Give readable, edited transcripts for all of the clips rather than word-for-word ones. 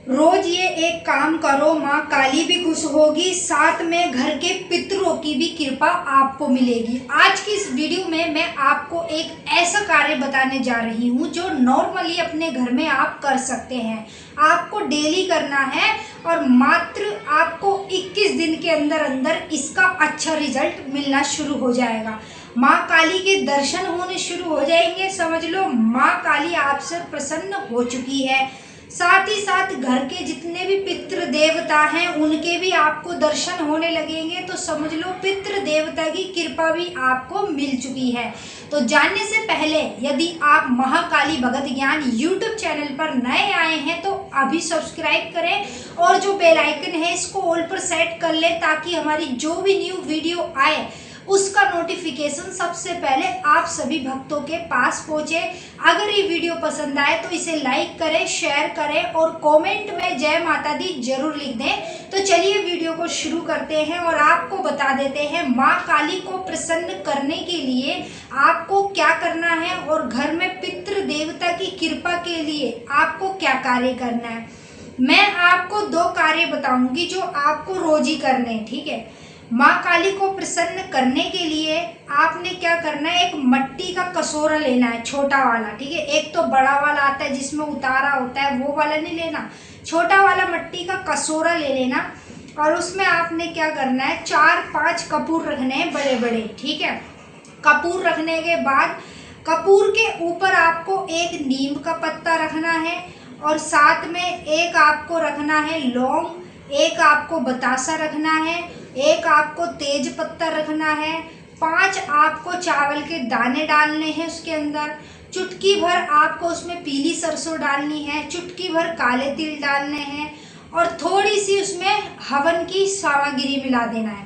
रोज ये एक काम करो, माँ काली भी खुश होगी, साथ में घर के पितरों की भी कृपा आपको मिलेगी। आज की इस वीडियो में मैं आपको एक ऐसा कार्य बताने जा रही हूँ जो नॉर्मली अपने घर में आप कर सकते हैं। आपको डेली करना है और मात्र आपको 21 दिन के अंदर अंदर इसका अच्छा रिजल्ट मिलना शुरू हो जाएगा। माँ काली के दर्शन होने शुरू हो जाएंगे। समझ लो माँ काली आपसे प्रसन्न हो चुकी है। साथ ही साथ घर के जितने भी पितृ देवता हैं उनके भी आपको दर्शन होने लगेंगे। तो समझ लो पितृ देवता की कृपा भी आपको मिल चुकी है। तो जानने से पहले यदि आप महाकाली भगत ज्ञान यूट्यूब चैनल पर नए आए हैं तो अभी सब्सक्राइब करें और जो बेल आइकन है इसको ऑल पर सेट कर लें ताकि हमारी जो भी न्यू वीडियो आए उसका नोटिफिकेशन सबसे पहले आप सभी भक्तों के पास पहुंचे। अगर ये वीडियो पसंद आए तो इसे लाइक करें, शेयर करें और कमेंट में जय माता दी जरूर लिख दें। तो चलिए वीडियो को शुरू करते हैं और आपको बता देते हैं माँ काली को प्रसन्न करने के लिए आपको क्या करना है और घर में पितृ देवता की कृपा के लिए आपको क्या कार्य करना है। मैं आपको 2 कार्य बताऊंगी जो आपको रोज ही करने हैं, ठीक है। माँ काली को प्रसन्न करने के लिए आपने क्या करना है, एक मट्टी का कटोरा लेना है, छोटा वाला, ठीक है। एक तो बड़ा वाला आता है जिसमें उतारा होता है, वो वाला नहीं लेना, छोटा वाला मट्टी का कटोरा ले लेना। और उसमें आपने क्या करना है, 4-5 कपूर रखने हैं बड़े बड़े, ठीक है। कपूर रखने के बाद कपूर के ऊपर आपको एक नीम का पत्ता रखना है और साथ में एक आपको रखना है लौंग, एक आपको बतासा रखना है, एक आपको तेज पत्ता रखना है, 5 आपको चावल के दाने डालने हैं उसके अंदर, चुटकी भर आपको उसमें पीली सरसों डालनी है, चुटकी भर काले तिल डालने हैं और थोड़ी सी उसमें हवन की सामग्री मिला देना है,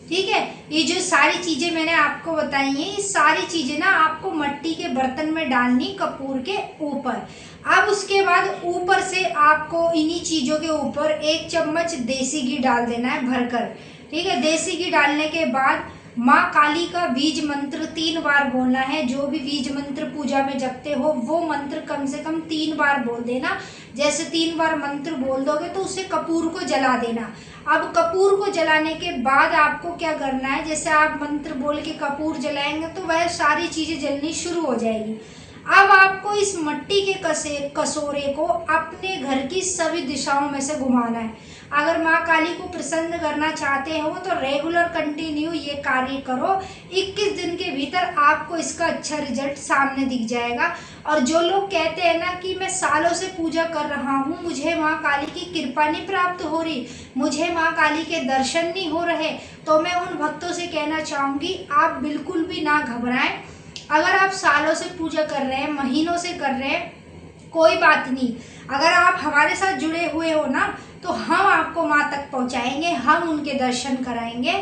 ठीक है। ये जो सारी चीज़ें मैंने आपको बताई हैं ये सारी चीज़ें ना आपको मट्टी के बर्तन में डालनी कपूर के ऊपर। अब उसके बाद ऊपर से आपको इन्हीं चीज़ों के ऊपर 1 चम्मच देसी घी डाल देना है भरकर, ठीक है। देसी घी डालने के बाद माँ काली का बीज मंत्र 3 बार बोलना है। जो भी बीज मंत्र पूजा में जपते हो वो मंत्र कम से कम 3 बार बोल देना। जैसे 3 बार मंत्र बोल दोगे तो उसे कपूर को जला देना। अब कपूर को जलाने के बाद आपको क्या करना है, जैसे आप मंत्र बोल के कपूर जलाएंगे तो वह सारी चीज़ें जलनी शुरू हो जाएगी। अब आपको इस मट्टी के कटोरे को अपने घर की सभी दिशाओं में से घुमाना है। अगर माँ काली को प्रसन्न करना चाहते हो तो रेगुलर कंटिन्यू ये कार्य करो। 21 दिन के भीतर आपको इसका अच्छा रिजल्ट सामने दिख जाएगा। और जो लोग कहते हैं ना कि मैं सालों से पूजा कर रहा हूँ, मुझे माँ काली की कृपा नहीं प्राप्त हो रही, मुझे माँ काली के दर्शन नहीं हो रहे, तो मैं उन भक्तों से कहना चाहूँगी आप बिल्कुल भी ना घबराएं। अगर आप सालों से पूजा कर रहे हैं, महीनों से कर रहे हैं, कोई बात नहीं। अगर आप हमारे साथ जुड़े हुए हो ना तो हम आपको माँ तक पहुँचाएंगे, हम उनके दर्शन कराएंगे।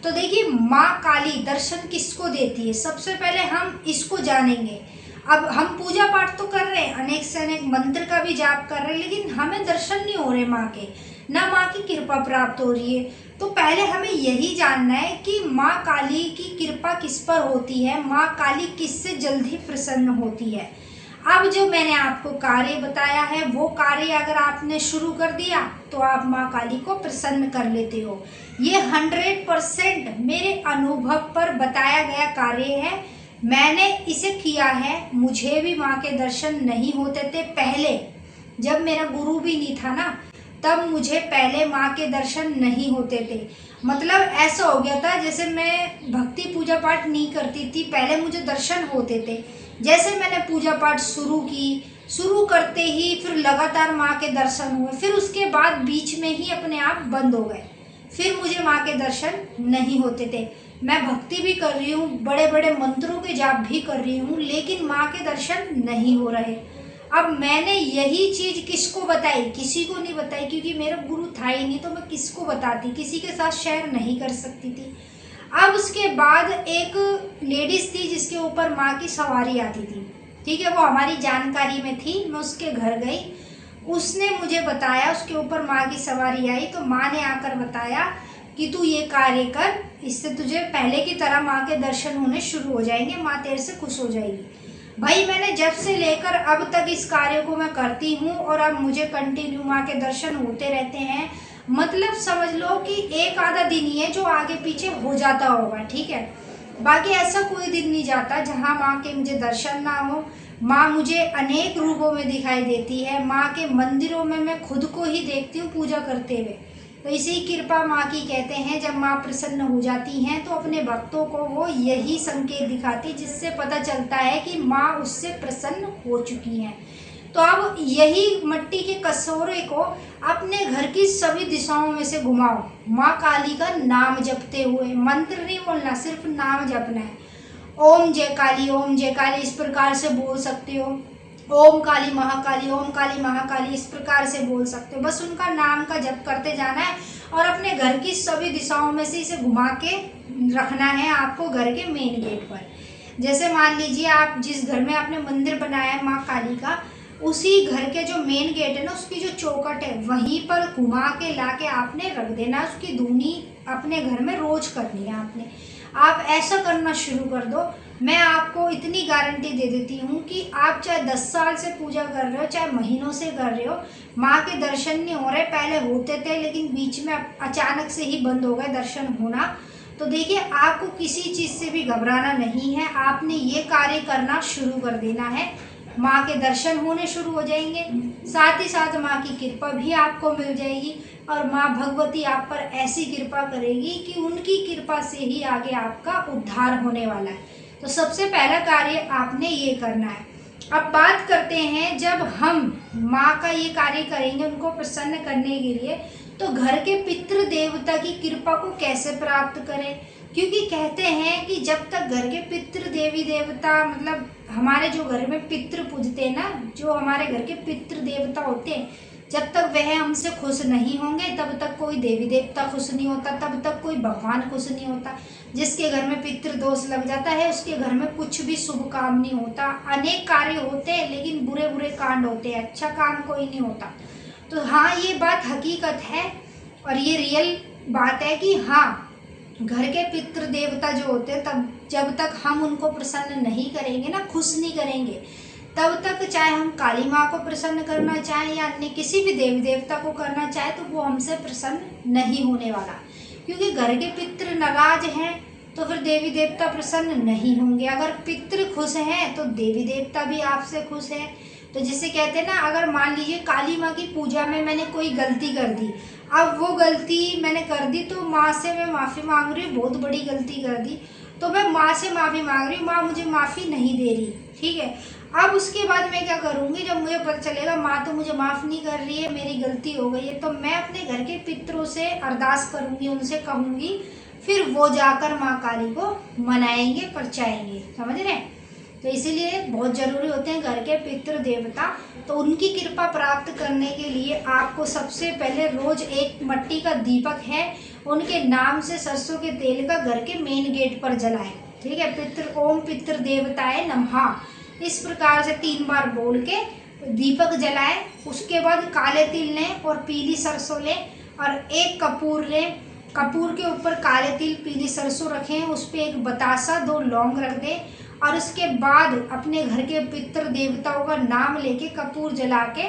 तो देखिए माँ काली दर्शन किसको देती है, सबसे पहले हम इसको जानेंगे। अब हम पूजा पाठ तो कर रहे हैं, अनेक से अनेक मंत्र का भी जाप कर रहे हैं, लेकिन हमें दर्शन नहीं हो रहे माँ के, ना माँ की कृपा प्राप्त हो रही है। तो पहले हमें यही जानना है कि माँ काली की कृपा किस पर होती है, माँ काली किससे जल्दी प्रसन्न होती है। अब जो मैंने आपको कार्य बताया है वो कार्य अगर आपने शुरू कर दिया तो आप माँ काली को प्रसन्न कर लेते हो। ये 100% मेरे अनुभव पर बताया गया कार्य है। मैंने इसे किया है, मुझे भी माँ के दर्शन नहीं होते थे पहले, जब मेरा गुरु भी नहीं था ना तब मुझे पहले माँ के दर्शन नहीं होते थे। मतलब ऐसा हो गया था जैसे मैं भक्ति पूजा पाठ नहीं करती थी, पहले मुझे दर्शन होते थे। जैसे मैंने पूजा पाठ शुरू की, शुरू करते ही फिर लगातार माँ के दर्शन हुए, फिर उसके बाद बीच में ही अपने आप बंद हो गए, फिर मुझे माँ के दर्शन नहीं होते थे। मैं भक्ति भी कर रही हूँ, बड़े बड़े मंत्रों के जाप भी कर रही हूँ, लेकिन माँ के दर्शन नहीं हो रहे। अब मैंने यही चीज़ किसको बताई, किसी को नहीं बताई, क्योंकि मेरा गुरु था ही नहीं तो मैं किसको बताती, किसी के साथ शेयर नहीं कर सकती थी। अब उसके बाद एक लेडीज़ थी जिसके ऊपर माँ की सवारी आती थी, ठीक है, वो हमारी जानकारी में थी। मैं उसके घर गई, उसने मुझे बताया उसके ऊपर माँ की सवारी आई, तो माँ ने आकर बताया कि तू ये कार्य कर, इससे तुझे पहले की तरह माँ के दर्शन होने शुरू हो जाएंगे, माँ तेरे से खुश हो जाएगी। भाई मैंने जब से लेकर अब तक इस कार्य को मैं करती हूँ और अब मुझे कंटिन्यू माँ के दर्शन होते रहते हैं। मतलब समझ लो कि एक आधा दिन ही है जो आगे पीछे हो जाता होगा, ठीक है। बाकी ऐसा कोई दिन नहीं जाता जहाँ माँ के मुझे दर्शन ना हो। माँ मुझे अनेक रूपों में दिखाई देती है। माँ के मंदिरों में मैं खुद को ही देखती हूँ पूजा करते हुए। तो इसी कृपा माँ की कहते हैं। जब माँ प्रसन्न हो जाती हैं तो अपने भक्तों को वो यही संकेत दिखाती, जिससे पता चलता है कि माँ उससे प्रसन्न हो चुकी हैं। तो अब यही मट्टी के कटोरे को अपने घर की सभी दिशाओं में से घुमाओ। माँ काली का नाम जपते हुए, मंत्र नहीं बोलना, सिर्फ नाम जपना है। ओम जय काली, ओम जय काली, इस प्रकार से बोल सकते हो। ओम काली महाकाली, ओम काली महाकाली, इस प्रकार से बोल सकते हो। बस उनका नाम का जप करते जाना है और अपने घर की सभी दिशाओं में से इसे घुमा के रखना है आपको घर के मेन गेट पर। जैसे मान लीजिए आप जिस घर में आपने मंदिर बनाया है माँ काली का, उसी घर के जो मेन गेट है ना, उसकी जो चौखट है वहीं पर घुमा के ला के आपने रख देना। उसकी धुनी अपने घर में रोज करनी है आपने। आप ऐसा करना शुरू कर दो। मैं आपको इतनी गारंटी दे देती हूँ कि आप चाहे 10 साल से पूजा कर रहे हो, चाहे महीनों से कर रहे हो, माँ के दर्शन नहीं हो रहे। पहले होते थे लेकिन बीच में अचानक से ही बंद हो गए दर्शन होना। तो देखिए, आपको किसी चीज़ से भी घबराना नहीं है। आपने ये कार्य करना शुरू कर देना है। माँ के दर्शन होने शुरू हो जाएंगे, साथ ही साथ माँ की कृपा भी आपको मिल जाएगी और माँ भगवती आप पर ऐसी कृपा करेगी कि उनकी कृपा से ही आगे आपका उद्धार होने वाला है। तो सबसे पहला कार्य आपने ये करना है। अब बात करते हैं, जब हम माँ का ये कार्य करेंगे उनको प्रसन्न करने के लिए, तो घर के पितृ देवता की कृपा को कैसे प्राप्त करें। क्योंकि कहते हैं कि जब तक घर के पितृ देवी देवता, मतलब हमारे जो घर में पितृ पूजते हैं ना, जो हमारे घर के पितृ देवता होते हैं, जब तक वह हमसे खुश नहीं होंगे तब तक कोई देवी देवता खुश नहीं होता, तब तक कोई भगवान खुश नहीं होता। जिसके घर में पितृ दोष लग जाता है उसके घर में कुछ भी शुभ काम नहीं होता। अनेक कार्य होते हैं लेकिन बुरे बुरे कांड होते हैं, अच्छा काम कोई नहीं होता। तो हाँ, ये बात हकीकत है और ये रियल बात है कि हाँ, घर के पितृ देवता जो होते हैं, तब जब तक हम उनको प्रसन्न नहीं करेंगे ना, खुश नहीं करेंगे, तब तक चाहे हम काली माँ को प्रसन्न करना चाहें या अन्य किसी भी देवी देवता को करना चाहे, तो वो हमसे प्रसन्न नहीं होने वाला। क्योंकि घर के पितृ नाराज हैं तो फिर देवी देवता प्रसन्न नहीं होंगे। अगर पितृ खुश हैं तो देवी देवता भी आपसे खुश है। तो जिसे कहते हैं ना, अगर मान लीजिए काली माँ की पूजा में मैंने कोई गलती कर दी, अब वो गलती मैंने कर दी तो माँ से मैं माफ़ी मांग रही हूँ, बहुत बड़ी गलती कर दी, तो मैं माँ से माफ़ी मांग रही हूँ, माँ मुझे माफ़ी नहीं दे रही, ठीक है। अब उसके बाद मैं क्या करूँगी, जब मुझे पता चलेगा माँ तो मुझे माफ़ नहीं कर रही है, मेरी गलती हो गई है, तो मैं अपने घर के पितरों से अरदास करूँगी, उनसे कहूँगी, फिर वो जाकर माँ काली को मनाएंगे, परचाएंगे, समझ रहे हैं। तो इसीलिए बहुत ज़रूरी होते हैं घर के पितृ देवता। तो उनकी कृपा प्राप्त करने के लिए आपको सबसे पहले रोज एक मट्टी का दीपक है, उनके नाम से सरसों के तेल का घर के मेन गेट पर जलाएं, ठीक है। ओम पितृ देवताए नमः, इस प्रकार से 3 बार बोल के दीपक जलाएं। उसके बाद काले तिल लें और पीली सरसों लें और एक कपूर लें। कपूर के ऊपर काले तिल पीली सरसों रखें, उस पर एक बतासा 2 लौंग रख दें और उसके बाद अपने घर के पितृ देवताओं का नाम लेके कपूर जला के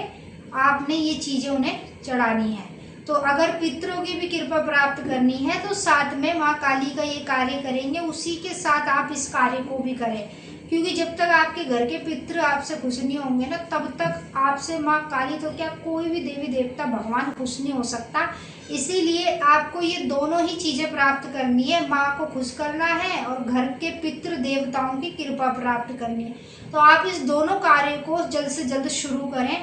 आपने ये चीज़ें उन्हें चढ़ानी है। तो अगर पितरों की भी कृपा प्राप्त करनी है तो साथ में माँ काली का ये कार्य करेंगे, उसी के साथ आप इस कार्य को भी करें। क्योंकि जब तक आपके घर के पितृ आपसे खुश नहीं होंगे ना, तब तक आपसे माँ काली तो क्या, कोई भी देवी देवता भगवान खुश नहीं हो सकता। इसीलिए आपको ये दोनों ही चीज़ें प्राप्त करनी है, माँ को खुश करना है और घर के पितृ देवताओं की कृपा प्राप्त करनी है। तो आप इस दोनों कार्य को जल्द से जल्द शुरू करें।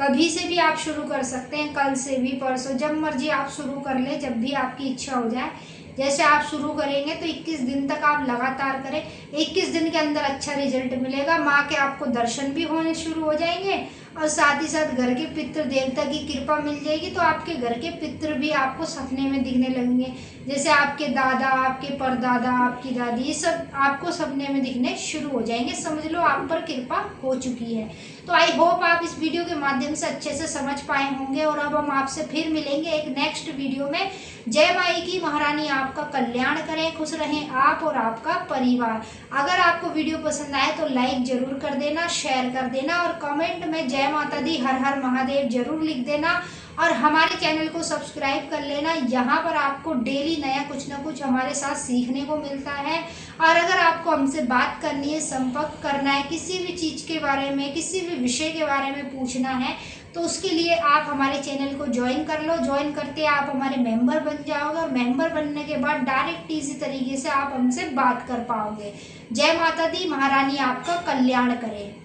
कभी से भी आप शुरू कर सकते हैं, कल से भी, परसों, जब मर्जी आप शुरू कर लें, जब भी आपकी इच्छा हो जाए। जैसे आप शुरू करेंगे तो 21 दिन तक आप लगातार करें। 21 दिन के अंदर अच्छा रिजल्ट मिलेगा। माँ के आपको दर्शन भी होने शुरू हो जाएंगे और साथ ही साथ घर के पितृ देवता की कृपा मिल जाएगी। तो आपके घर के पितृ भी आपको सपने में दिखने लगेंगे, जैसे आपके दादा, आपके परदादा, आपकी दादी, ये सब आपको सपने में दिखने शुरू हो जाएंगे। समझ लो आप पर कृपा हो चुकी है। तो आई होप आप इस वीडियो के माध्यम से अच्छे से समझ पाए होंगे और अब हम आपसे फिर मिलेंगे एक नेक्स्ट वीडियो में। जय माई की, महारानी आपका कल्याण करें, खुश रहें आप और आपका परिवार। अगर आपको वीडियो पसंद आए तो लाइक जरूर कर देना, शेयर कर देना और कमेंट में जय माता दी, हर हर महादेव जरूर लिख देना और हमारे चैनल को सब्सक्राइब कर लेना। यहाँ पर आपको डेली नया कुछ ना कुछ हमारे साथ सीखने को मिलता है। और अगर आपको हमसे बात करनी है, संपर्क करना है, किसी भी चीज़ के बारे में, किसी भी विषय के बारे में पूछना है, तो उसके लिए आप हमारे चैनल को ज्वाइन कर लो। ज्वाइन करते आप हमारे मेंबर बन जाओगे और मेंबर बनने के बाद डायरेक्ट इसी तरीके से आप हमसे बात कर पाओगे। जय माता दी, महारानी आपका कल्याण करे।